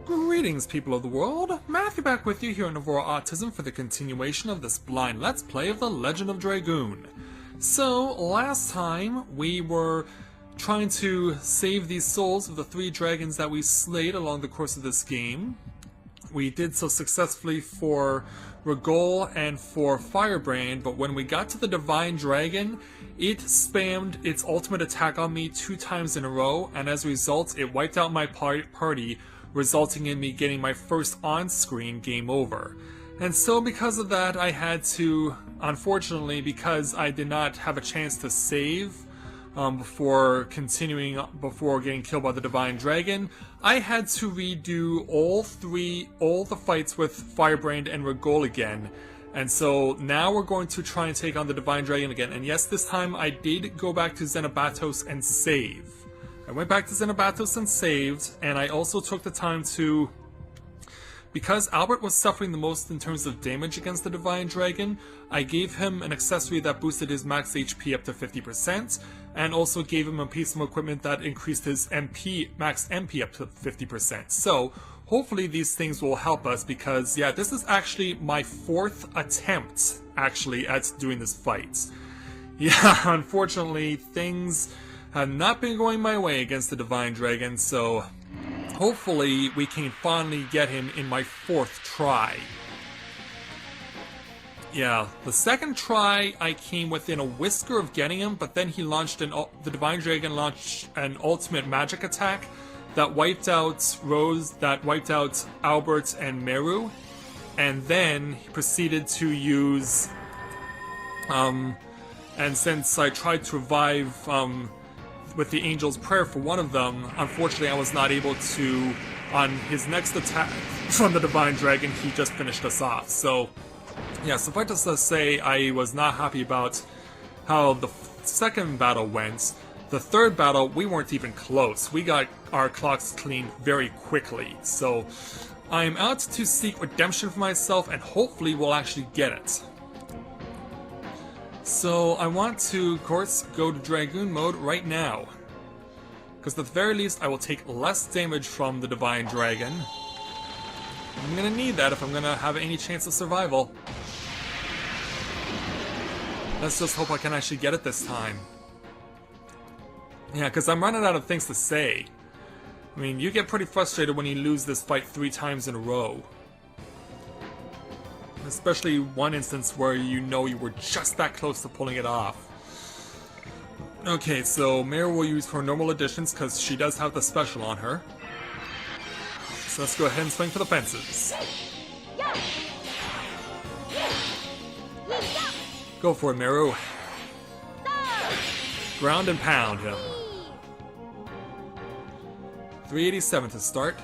Greetings, people of the world. Matthew back with you here on Navora Autism for the continuation of this blind Let's Play of The Legend of Dragoon. So, last time we were trying to save these souls of the 3 dragons that we slayed along the course of this game. We did so successfully for Regol and for Firebrand, but when we got to the Divine Dragon, it spammed its ultimate attack on me 2 times in a row, and as a result, it wiped out my party, resulting in me getting my first on-screen game over. And so because of that, I had to, unfortunately, because I did not have a chance to save before getting killed by the Divine Dragon, I had to redo all the fights with Firebrand and Regol again. And so now we're going to try and take on the Divine Dragon again. And yes, this time I did go back to Xenobatos and save. I went back to Xenobatos and saved, and I also took the time to... Because Albert was suffering the most in terms of damage against the Divine Dragon, I gave him an accessory that boosted his max HP up to 50%, and also gave him a piece of equipment that increased his max MP up to 50%. So, hopefully these things will help us, because, yeah, this is actually my 4th attempt, actually, at doing this fight. Yeah, unfortunately, things have not been going my way against the Divine Dragon, so hopefully we can finally get him in my 4th try. Yeah, the 2nd try I came within a whisker of getting him, but then the Divine Dragon launched an ultimate magic attack that wiped out Albert and Meru, and then he proceeded to use, and since I tried to revive, with the Angel's Prayer for one of them, unfortunately I was not able to. On his next attack from the Divine Dragon, he just finished us off. So, yeah, suffice to say, I was not happy about how the 2nd battle went. The 3rd battle, we weren't even close. We got our clocks cleaned very quickly. So, I'm out to seek redemption for myself, and hopefully we'll actually get it. So, I want to, of course, go to Dragoon mode right now. Because at the very least, I will take less damage from the Divine Dragon. I'm gonna need that if I'm gonna have any chance of survival. Let's just hope I can actually get it this time. Yeah, because I'm running out of things to say. I mean, you get pretty frustrated when you lose this fight 3 times in a row. Especially one instance where you know you were just that close to pulling it off. Okay, so Meru will use her normal additions because she does have the special on her. So let's go ahead and swing for the fences. Go for it, Meru. Ground and pound him. 387 to start.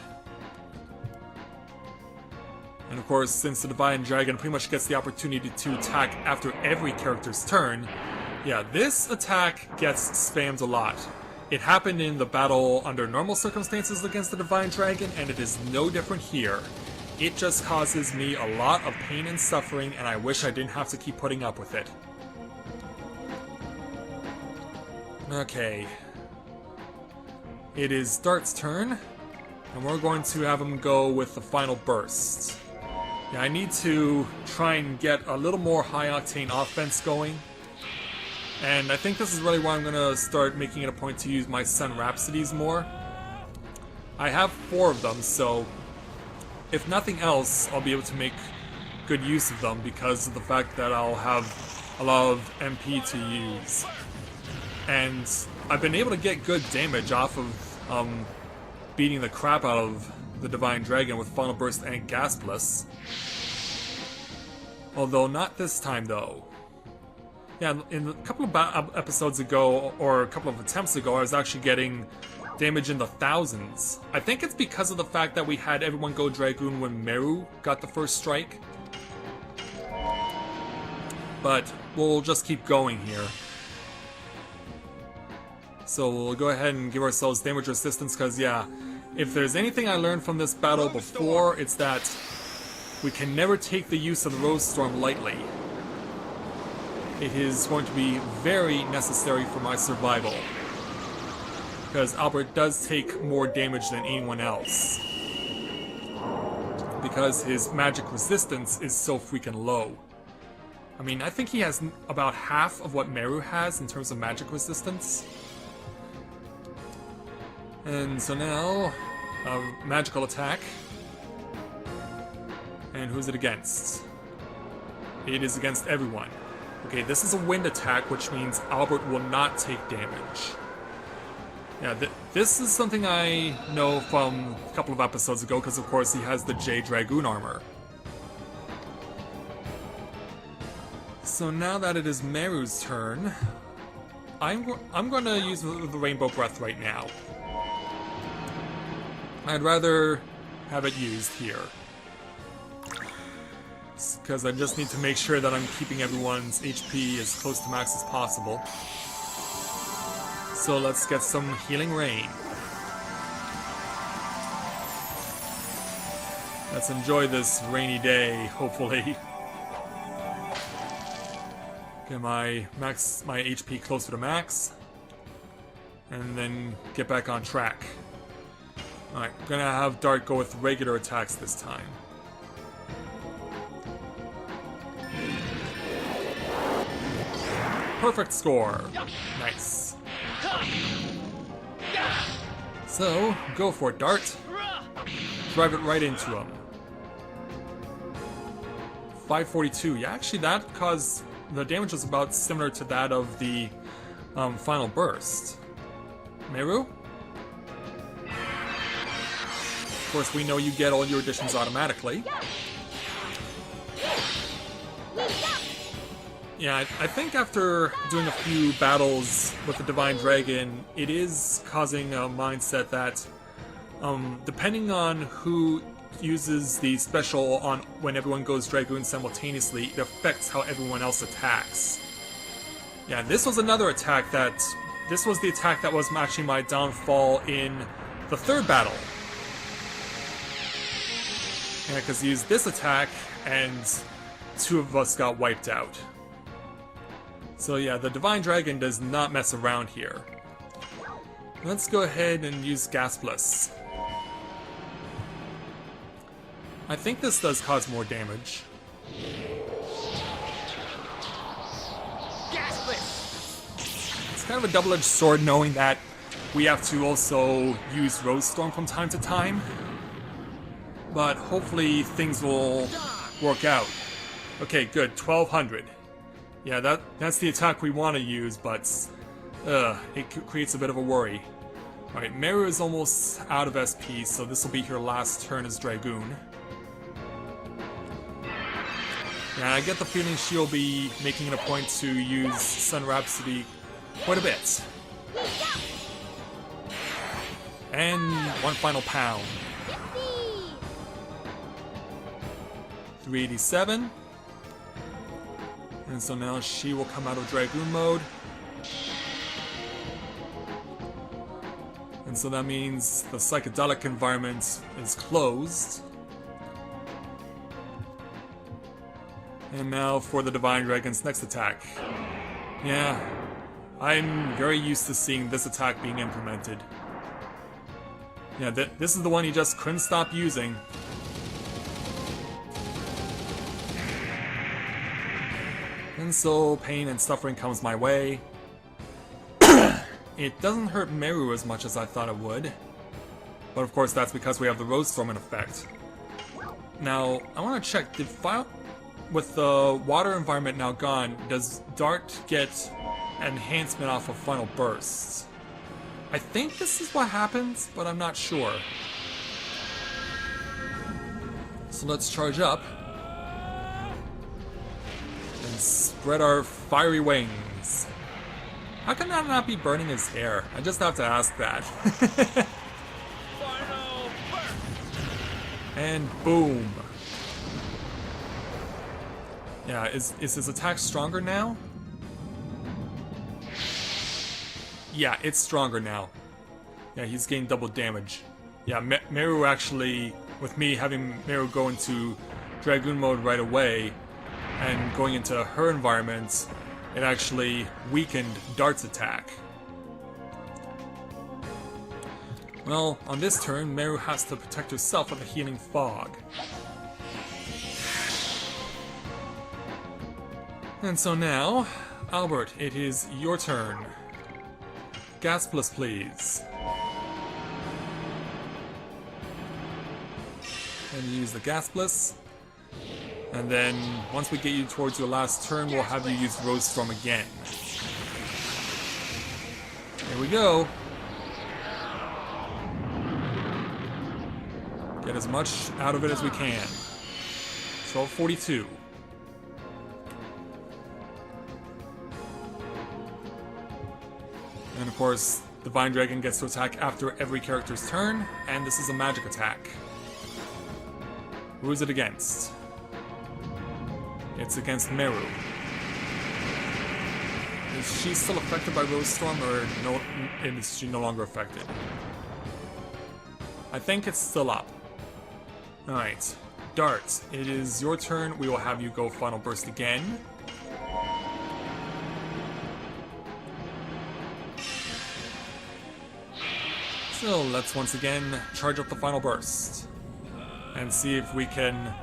And of course, since the Divine Dragon pretty much gets the opportunity to attack after every character's turn, yeah, this attack gets spammed a lot. It happened in the battle under normal circumstances against the Divine Dragon, and it is no different here. It just causes me a lot of pain and suffering, and I wish I didn't have to keep putting up with it. Okay. It is Dart's turn, and we're going to have him go with the final burst. Yeah, I need to try and get a little more high-octane offense going. And I think this is really why I'm going to start making it a point to use my Sun Rhapsodies more. I have 4 of them, so if nothing else, I'll be able to make good use of them because of the fact that I'll have a lot of MP to use. And I've been able to get good damage off of beating the crap out of the Divine Dragon with Final Burst and Gaspless. Although not this time, though. Yeah, in a couple of episodes ago, or a couple of attempts ago, I was actually getting damage in the thousands. I think it's because of the fact that we had everyone go Dragoon when Meru got the first strike. But we'll just keep going here. So we'll go ahead and give ourselves damage resistance, because yeah, if there's anything I learned from this battle before, it's that we can never take the use of the Rose Storm lightly. It is going to be very necessary for my survival. because Albert does take more damage than anyone else. because his magic resistance is so freaking low. I mean, I think he has about half of what Meru has in terms of magic resistance. And so now, magical attack. And who's it against? It is against everyone. Okay, this is a wind attack, which means Albert will not take damage. Yeah, this is something I know from a couple of episodes ago, because of course he has the J Dragoon armor. So now that it is Meru's turn, I'm going to use the Rainbow Breath right now. I'd rather have it used here, because I just need to make sure that I'm keeping everyone's HP as close to max as possible. So let's get some Healing Rain. Let's enjoy this rainy day, hopefully. Get my HP closer to max, and then get back on track. Alright, I'm gonna have Dart go with regular attacks this time. Perfect score! Nice. So, go for it, Dart. Drive it right into him. 542. Yeah, actually that caused... the damage was about similar to that of the final burst. Meru? Of course, we know you get all your additions automatically. Yeah, I think after doing a few battles with the Divine Dragon, it is causing a mindset that, depending on who uses the special on when everyone goes Dragoon simultaneously, it affects how everyone else attacks. Yeah, this was another attack that... this was the attack that was actually my downfall in the third battle. Yeah, because he used this attack, and two of us got wiped out. So yeah, the Divine Dragon does not mess around here. Let's go ahead and use Gaspless. I think this does cause more damage. It's kind of a double-edged sword knowing that we have to also use Rose Storm from time to time. But hopefully things will work out. Okay, good, 1200. Yeah, that's the attack we want to use, but it creates a bit of a worry. Alright, Meru is almost out of SP, so this will be her last turn as Dragoon. Yeah, I get the feeling she'll be making it a point to use Sun Rhapsody quite a bit. And one final pound. 387. And so now she will come out of Dragoon mode. And so that means the psychedelic environment is closed. And now for the Divine Dragon's next attack. Yeah, I'm very used to seeing this attack being implemented. Yeah, this is the one he just couldn't stop using. And so pain and suffering comes my way. It doesn't hurt Meru as much as I thought it would. But of course that's because we have the Rose Storm in effect. Now, I want to check, with the water environment now gone, does Dart get enhancement off of Final Bursts? I think this is what happens, but I'm not sure. So let's charge up. And spread our fiery wings. How can that not be burning his hair? I just have to ask that. And boom. Yeah, is his attack stronger now? Yeah, it's stronger now. Yeah, he's getting double damage. Yeah, Meru actually, with me having Meru go into Dragoon mode right away, and going into her environment, it actually weakened Dart's attack. Well, on this turn, Meru has to protect herself with a Healing Fog. And so now, Albert, it is your turn. Gas Bliss, please. And use the Gas Bliss. And then, once we get you towards your last turn, we'll have you use Rose Storm again. Here we go. Get as much out of it as we can. 1242. And of course, Divine Dragon gets to attack after every character's turn, and this is a magic attack. Who is it against? It's against Meru. Is she still affected by Rose Storm, or is she no longer affected? I think it's still up. Alright. Dart, it is your turn. We will have you go Final Burst again. So let's once again charge up the Final Burst. And see if we can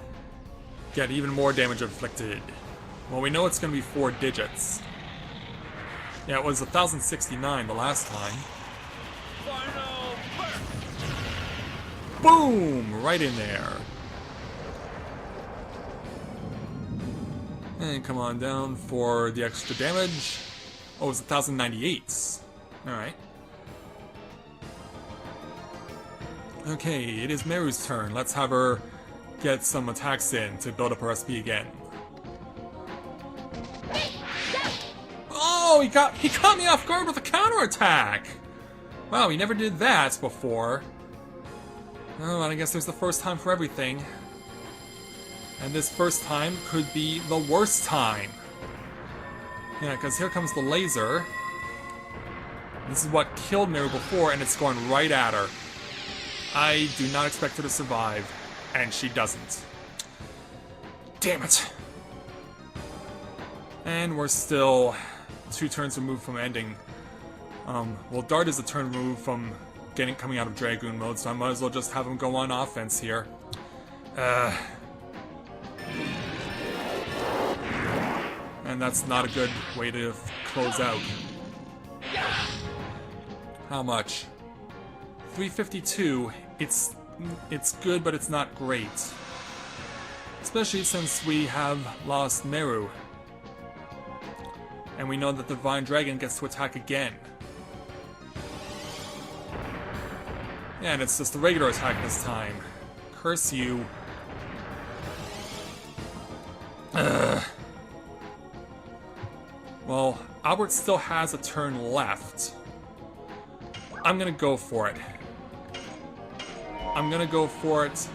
get even more damage inflicted. Well, we know it's going to be 4 digits. Yeah, it was 1069 the last time. Boom! Right in there. And come on down for the extra damage. Oh, it's 1098. Alright. Okay, it is Meru's turn. Let's have her get some attacks in to build up her SP again. Oh, he caught me off guard with a counterattack! Wow, he never did that before. Oh, and I guess there's the first time for everything. And this first time could be the worst time. Yeah, because here comes the laser. This is what killed Meru before, and it's going right at her. I do not expect her to survive, and she doesn't. Damn it. And we're still 2 turns removed from ending. Well, Dart is a turn removed from coming out of Dragoon mode, so I might as well just have him go on offense here. And that's not a good way to close out. How much? 352. It's good, but it's not great. Especially since we have lost Meru. And we know that the Divine Dragon gets to attack again. Yeah, and it's just a regular attack this time. Curse you. Ugh. Well, Albert still has a turn left. I'm gonna go for it. I'm gonna go for it,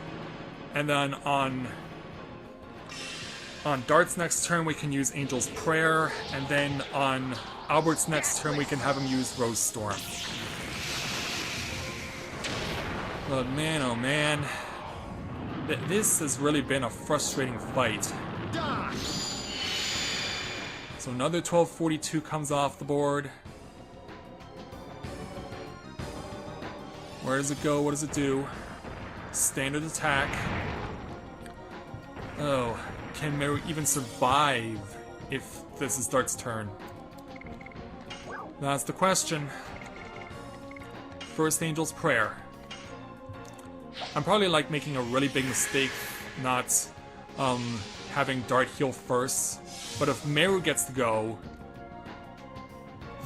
and then on Dart's next turn we can use Angel's Prayer, and then on Albert's next turn we can have him use Rose Storm. But man, oh man, this has really been a frustrating fight. So another 1242 comes off the board. Where does it go? What does it do? Standard attack. Oh, can Meru even survive if this is Dart's turn? That's the question. First Angel's Prayer. I'm probably like making a really big mistake not having Dart heal first, but if Meru gets to go,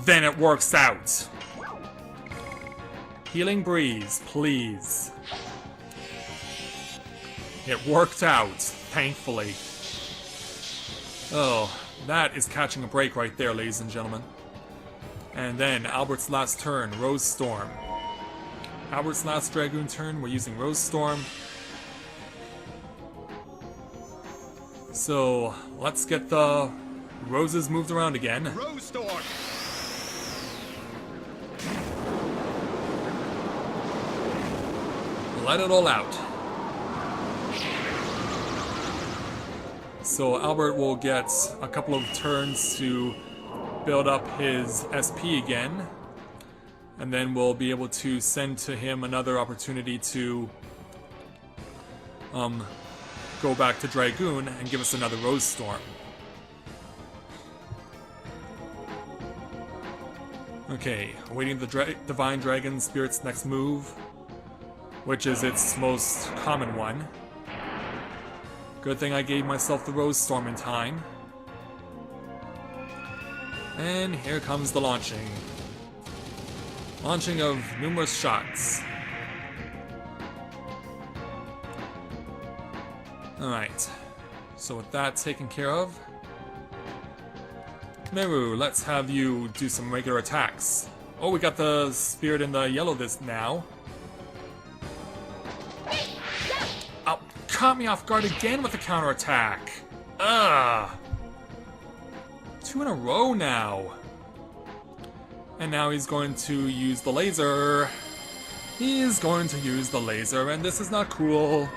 then it works out. Healing Breeze, please. It worked out, thankfully. Oh, that is catching a break right there, ladies and gentlemen. And then Albert's last turn, Rose Storm. Albert's last Dragoon turn, we're using Rose Storm. So, let's get the roses moved around again. Rose Storm! Let it all out. So Albert will get a couple of turns to build up his SP again, and then we'll be able to send to him another opportunity to go back to Dragoon and give us another Rose Storm. Okay, awaiting the Divine Dragon Spirit's next move, which is its most common one. Good thing I gave myself the Rose Storm in time. And here comes the launching. Launching of numerous shots. Alright, so with that taken care of, Meru, let's have you do some regular attacks. Oh, we got the spirit in the yellow this now. Oh, caught me off guard again with a counterattack. Ugh. 2 in a row now. And now he's going to use the laser. He's going to use the laser, and this is not cool.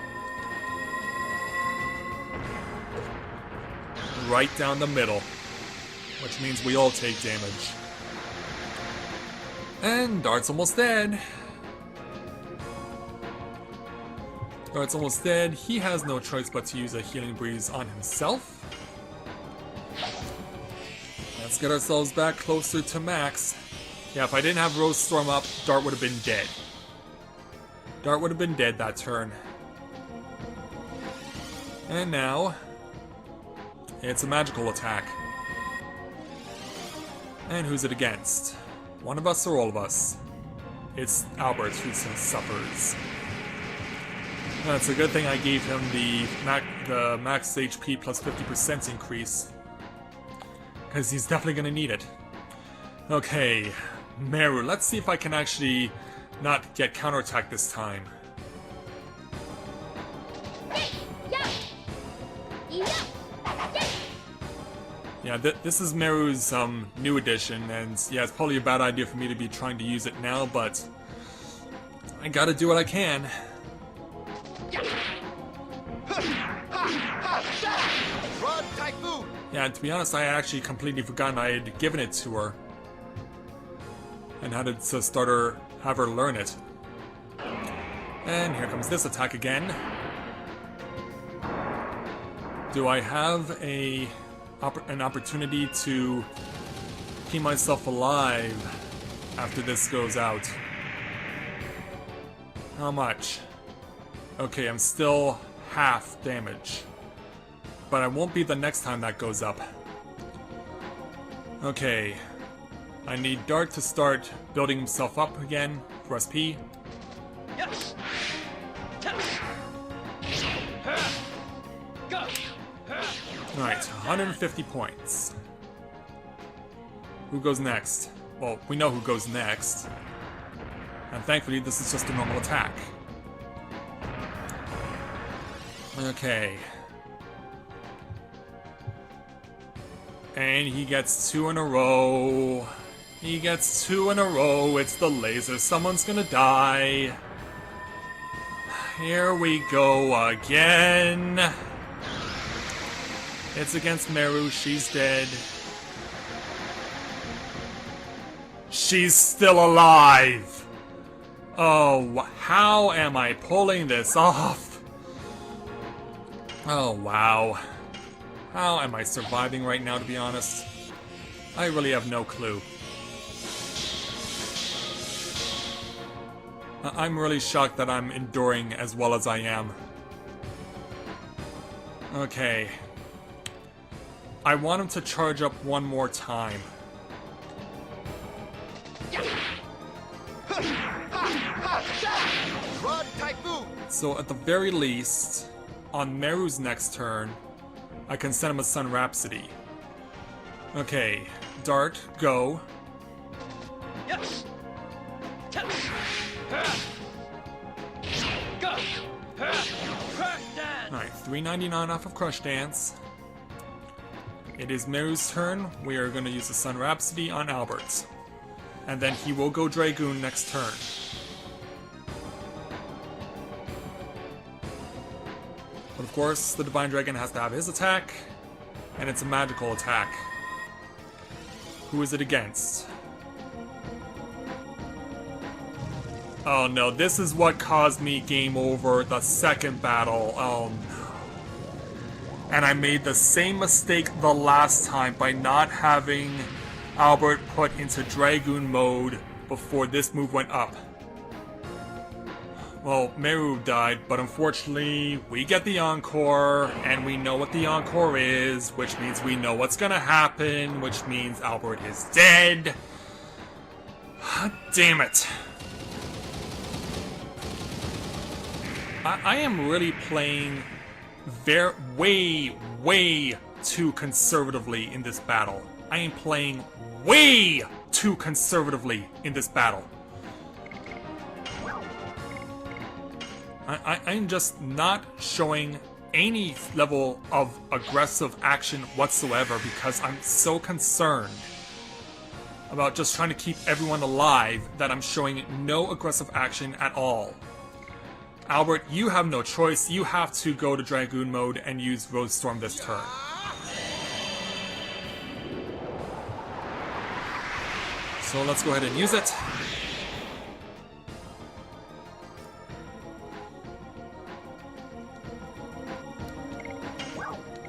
Right down the middle. Which means we all take damage. And Dart's almost dead. Dart's almost dead. He has no choice but to use a healing breeze on himself. Let's get ourselves back closer to max. Yeah, if I didn't have Rose Storm up, Dart would have been dead. Dart would have been dead that turn. And now, it's a magical attack. And who's it against? One of us or all of us? It's Albert who suffers. It's a good thing I gave him the max HP plus 50% increase. Because he's definitely going to need it. Okay, Meru, let's see if I can actually not get counterattacked this time. Yeah, this is Meru's new edition, and yeah, it's probably a bad idea for me to be trying to use it now, but I gotta do what I can. Yeah, and to be honest, I had actually completely forgotten I had given it to her. And had to have her learn it. And here comes this attack again. Do I have an opportunity to keep myself alive after this goes out? How much? Okay, I'm still half damage. But I won't be the next time that goes up. Okay. I need Dart to start building himself up again for SP. Alright, 150 points. Who goes next? Well, we know who goes next. And thankfully, this is just a normal attack. Okay. And he gets 2 in a row. He gets 2 in a row. It's the laser. Someone's gonna die. Here we go again. It's against Meru. She's dead. She's still alive. Oh, how am I pulling this off? Oh, wow. How am I surviving right now, to be honest? I really have no clue. I'm really shocked that I'm enduring as well as I am. Okay. I want him to charge up one more time. So at the very least, on Meru's next turn, I can send him a Sun Rhapsody. Okay, Dart, go. Alright, 399 off of Crush Dance. It is Meru's turn. We are going to use the Sun Rhapsody on Albert. And then he will go Dragoon next turn. But of course, the Divine Dragon has to have his attack, and it's a magical attack. Who is it against? Oh no, this is what caused me game over the second battle. Oh no. And I made the same mistake the last time by not having Albert put into Dragoon mode before this move went up. Well, Meru died, but unfortunately, we get the Encore, and we know what the Encore is, which means we know what's gonna happen, which means Albert is dead. Damn it. I am really playing way too conservatively in this battle. I am playing way too conservatively in this battle. I'm just not showing any level of aggressive action whatsoever because I'm so concerned about just trying to keep everyone alive that I'm showing no aggressive action at all. Albert, you have no choice. You have to go to Dragoon mode and use Rose Storm this turn. So let's go ahead and use it.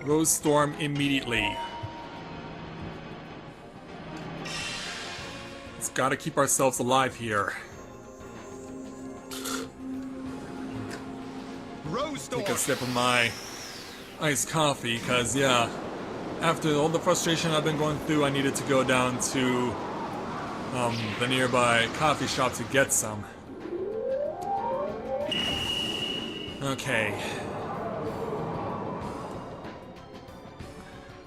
Rose Storm immediately. Let's gotta keep ourselves alive here. Take a sip of my iced coffee, because yeah, after all the frustration I've been going through, I needed to go down to the nearby coffee shop to get some. Okay.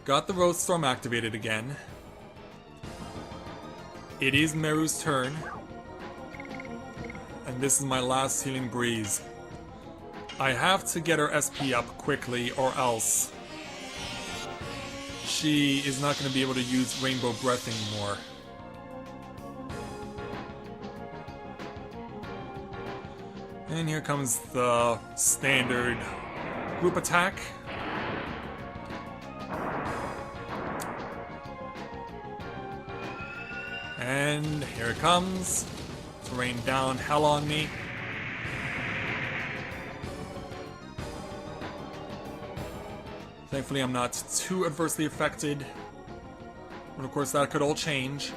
Got the Rose Storm activated again. It is Meru's turn. And this is my last healing breeze. I have to get her SP up quickly or else she is not going to be able to use Rainbow Breath anymore. And here comes the standard group attack. And here it comes to rain down hell on me. Thankfully, I'm not too adversely affected. But of course, that could all change.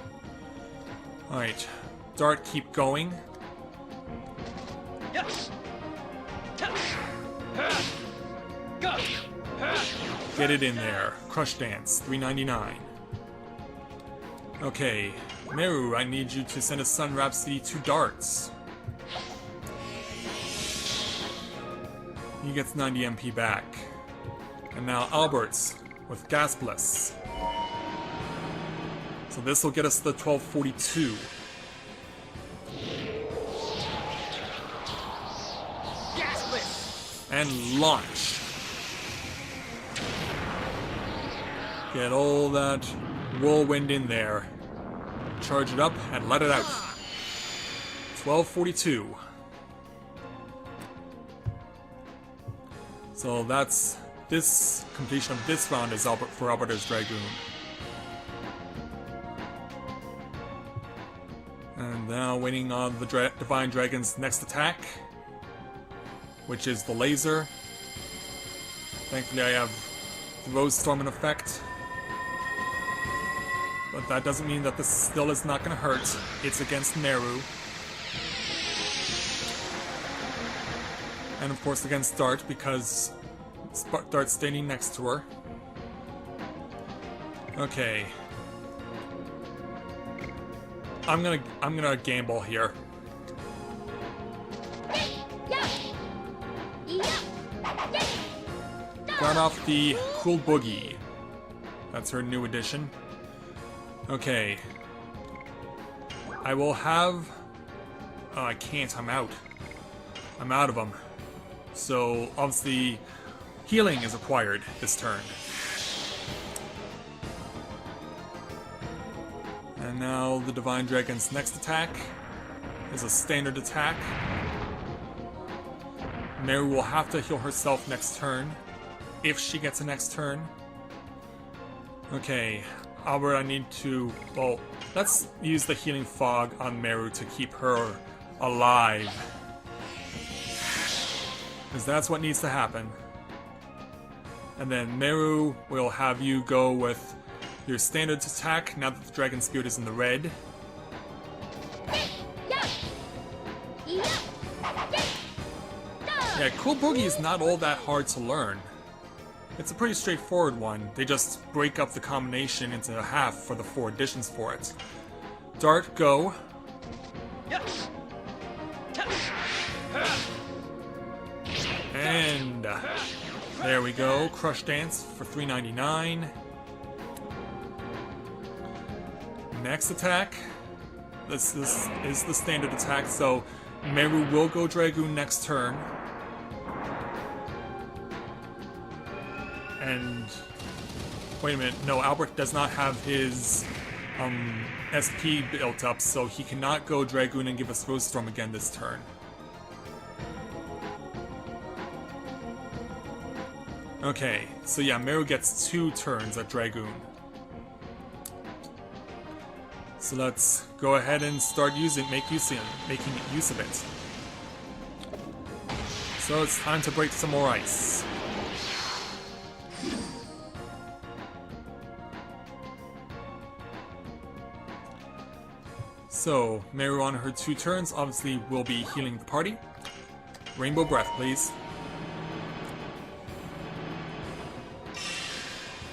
Alright. Dart, keep going. Get it in there. Crush Dance, 399. Okay. Meru, I need you to send a Sun Rhapsody to Darts. He gets 90 MP back. And now Albert's with Gaspless. So this will get us the 1242. Gaspless! And launch. Get all that whirlwind in there. Charge it up and let it out. 1242. So that's this completion of this round is for Alberto's Dragoon. And now waiting on the Divine Dragon's next attack, which is the laser. Thankfully I have the Rose Storm in effect. But that doesn't mean that this still is not going to hurt. It's against Meru. And of course against Dart, because Dart's standing next to her. Okay. I'm gonna gamble here. Got off the Cool Boogie. That's her new addition. Okay. I will have... Oh, I can't. I'm out. I'm out of them. So, obviously, healing is required this turn. And now the Divine Dragon's next attack is a standard attack. Meru will have to heal herself next turn, if she gets a next turn. Okay, Albert, I need to... Well, let's use the Healing Fog on Meru to keep her alive. Because that's what needs to happen. And then Meru will have you go with your standard attack now that the Dragon Spirit is in the red. Yeah, Cool Boogie is not all that hard to learn. It's a pretty straightforward one. They just break up the combination into half for the 4 additions for it. Dart, go. And there we go. Crush Dance for $3.99. Next attack. This is the standard attack, so Meru will go Dragoon next turn. And wait a minute, no, Albert does not have his SP built up, so he cannot go Dragoon and give us Rose Storm again this turn. Okay, so yeah, Meru gets 2 turns at Dragoon. So let's go ahead and start making use of it. So it's time to break some more ice. So, Meru on her 2 turns obviously will be healing the party. Rainbow Breath, please.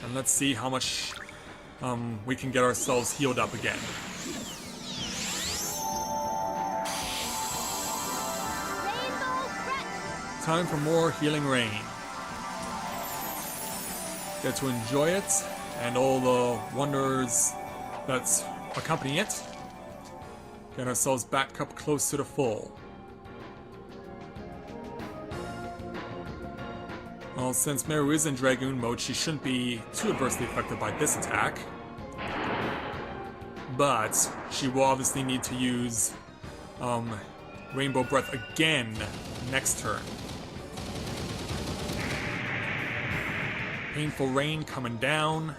And let's see how much we can get ourselves healed up again. Time for more Healing Rain. Get to enjoy it and all the wonders that accompany it. Get ourselves back up close to the full. Well, since Meru is in Dragoon mode, she shouldn't be too adversely affected by this attack. But she will obviously need to use Rainbow Breath again next turn. Painful Rain coming down.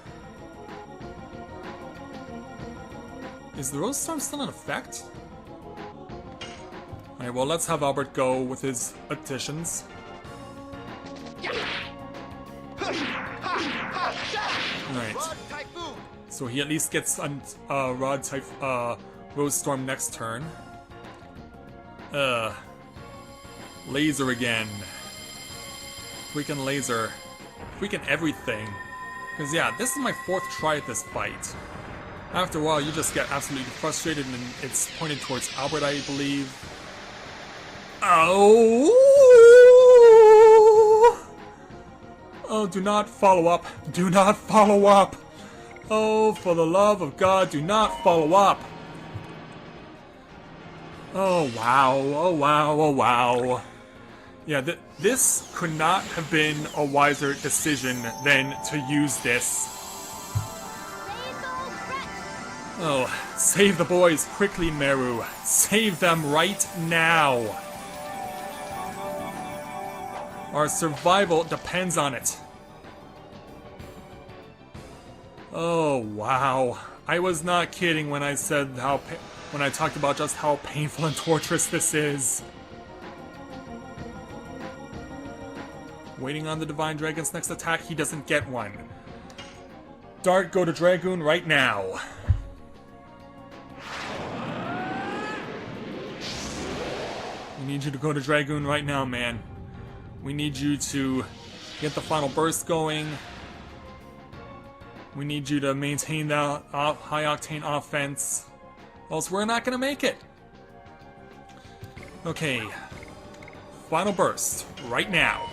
Is the Rose Storm still in effect? Alright, well, let's have Albert go with his additions. Alright. So he at least gets a Rod type Rose Storm next turn. Laser again. Freaking laser. Freaking everything. Because yeah, this is my 4th try at this fight. After a while, you just get absolutely frustrated, and it's pointed towards Albert, I believe. Oh! Oh, do not follow up. Do not follow up. Oh, for the love of God, do not follow up. Oh, wow. Oh, wow. Oh, wow. Yeah, this could not have been a wiser decision than to use this. Oh, save the boys quickly, Meru. Save them right now. Our survival depends on it. Oh, wow. I was not kidding when I said when I talked about just how painful and torturous this is. Waiting on the Divine Dragon's next attack, he doesn't get one. Dart, go to Dragoon right now. We need you to go to Dragoon right now, man. We need you to get the final burst going. We need you to maintain that high-octane offense. Or else we're not going to make it. Okay. Final burst. Right now.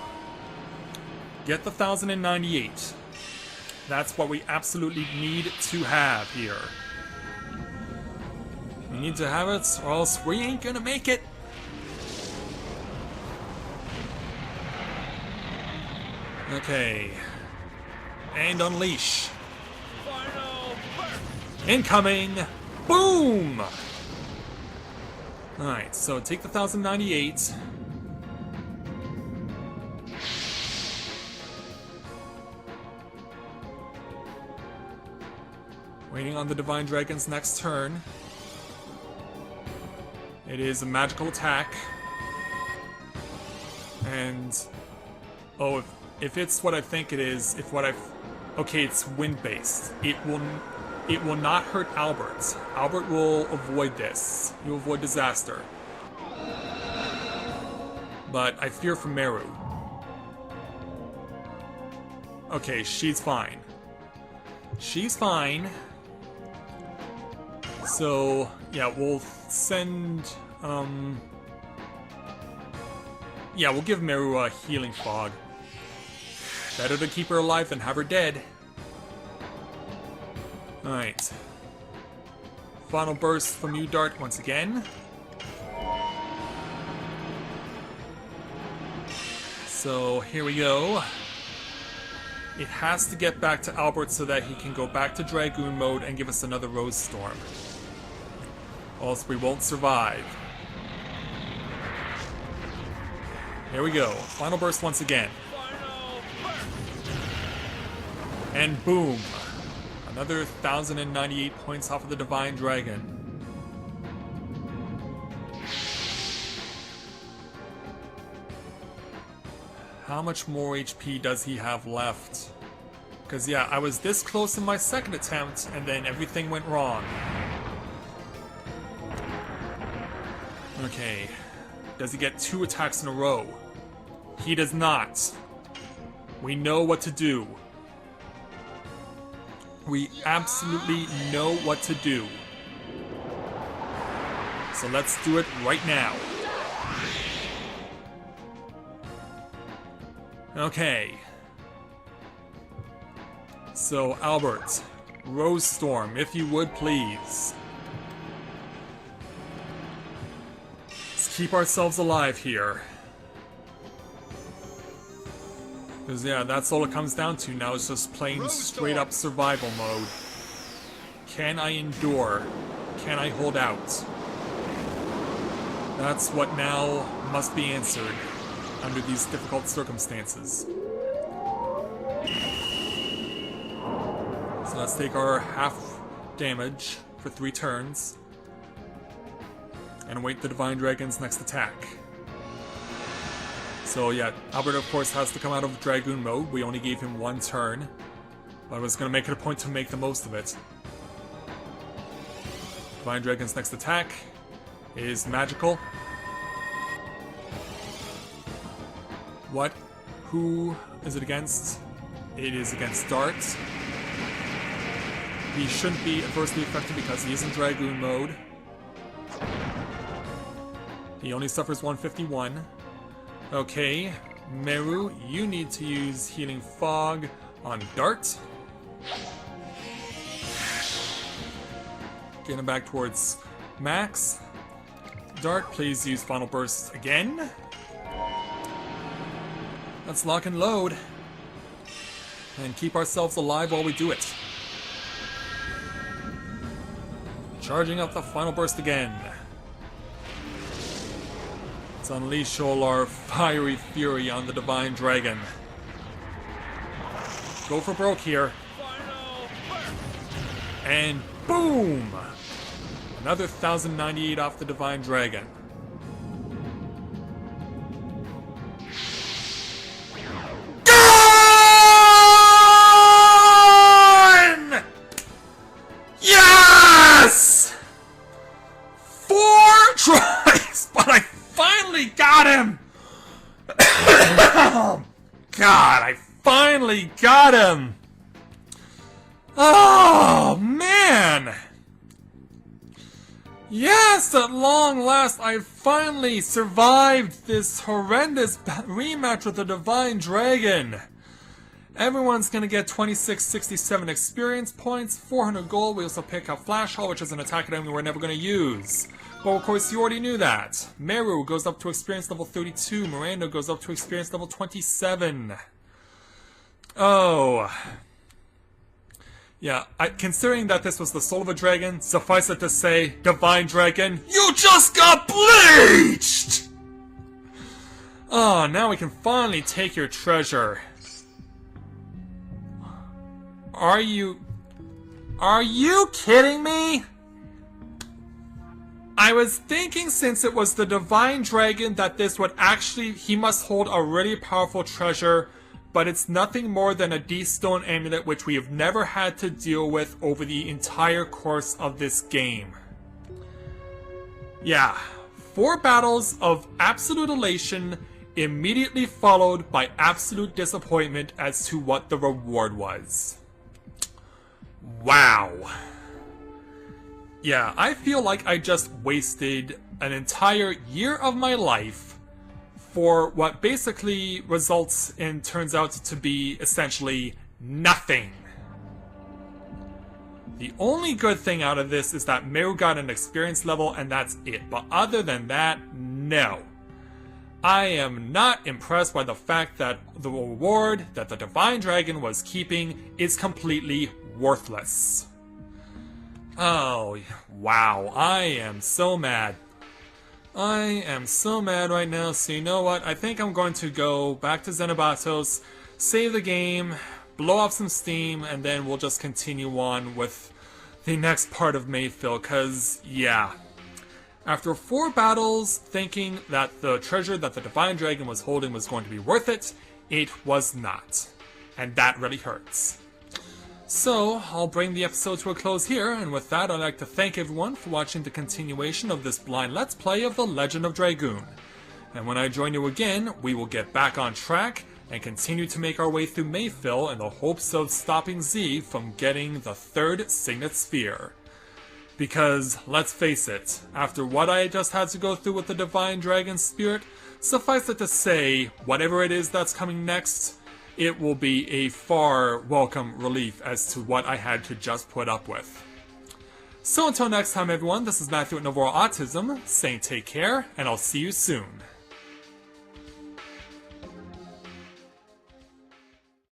Get the 1098. That's what we absolutely need to have here. We need to have it, or else we ain't going to make it. Okay. And unleash. Incoming! Boom! Alright, so take the 1098. Waiting on the Divine Dragon's next turn. It is a magical attack. And... oh, if it's what I think it is, if what Okay, it's wind-based. It will not hurt Albert. Albert will avoid this. He'll avoid disaster. But I fear for Meru. Okay, she's fine. She's fine. So, yeah, we'll send, yeah, we'll give Meru a healing fog. Better to keep her alive than have her dead. Alright. Final burst from you, Dart, once again. So, here we go. It has to get back to Albert so that he can go back to Dragoon mode and give us another Rose Storm. Or else we won't survive. Here we go. Final burst once again. And boom! Another 1,098 points off of the Divine Dragon. How much more HP does he have left? Because yeah, I was this close in my second attempt, and then everything went wrong. Okay. Does he get 2 attacks in a row? He does not. We know what to do. We absolutely know what to do. So let's do it right now. Okay. So, Albert, Rose Storm, if you would please. Let's keep ourselves alive here. Because, yeah, that's all it comes down to now, is just plain straight up survival mode. Can I endure? Can I hold out? That's what now must be answered under these difficult circumstances. So let's take our half damage for 3 turns and await the Divine Dragon's next attack. So yeah, Albert of course has to come out of Dragoon mode. We only gave him 1 turn, but I was going to make it a point to make the most of it. Divine Dragon's next attack is magical. What? Who is it against? It is against Dart. He shouldn't be adversely affected because he is in Dragoon mode. He only suffers 151. Okay, Meru, you need to use Healing Fog on Dart. Get him back towards Max. Dart, please use Final Burst again. Let's lock and load. And keep ourselves alive while we do it. Charging up the Final Burst again. Let's unleash all our fiery fury on the Divine Dragon. Go for broke here. And boom! Another 1,098 off the Divine Dragon. Yes! 4 tries, but I finally got him! Oh, God, I finally got him! Oh, man! Yes, at long last, I finally survived this horrendous rematch with the Divine Dragon. Everyone's gonna get 2667 experience points, 400 gold. We also pick up Flash Hull, which is an attack item we're never gonna use. But of course, you already knew that. Meru goes up to experience level 32. Miranda goes up to experience level 27. Oh. Yeah, considering that this was the soul of a dragon, suffice it to say, Divine Dragon, you just got bleached! Oh, now we can finally take your treasure. Are you kidding me? I was thinking since it was the Divine Dragon that this would actually, he must hold a really powerful treasure but it's nothing more than a D-Stone amulet which we have never had to deal with over the entire course of this game. Yeah, 4 battles of absolute elation, immediately followed by absolute disappointment as to what the reward was. Wow. Yeah, I feel like I just wasted an entire year of my life for what basically results in turns out to be essentially nothing. The only good thing out of this is that Meru got an experience level and that's it, but other than that, no. I am not impressed by the fact that the reward that the Divine Dragon was keeping is completely worthless. Oh, wow, I am so mad. I am so mad right now, so you know what? I think I'm going to go back to Xenobatos, save the game, blow off some steam, and then we'll just continue on with the next part of Mayfield, because, yeah. After 4 battles, thinking that the treasure that the Divine Dragon was holding was going to be worth it, it was not. And that really hurts. So, I'll bring the episode to a close here, and with that, I'd like to thank everyone for watching the continuation of this blind Let's Play of The Legend of Dragoon. And when I join you again, we will get back on track and continue to make our way through Mayfield in the hopes of stopping Z from getting the 3rd Signet Sphere. Because, let's face it, after what I just had to go through with the Divine Dragon Spirit, suffice it to say, whatever it is that's coming next, it will be a far welcome relief as to what I had to just put up with. So until next time everyone, this is Matthew at Novora Autism, saying take care, and I'll see you soon.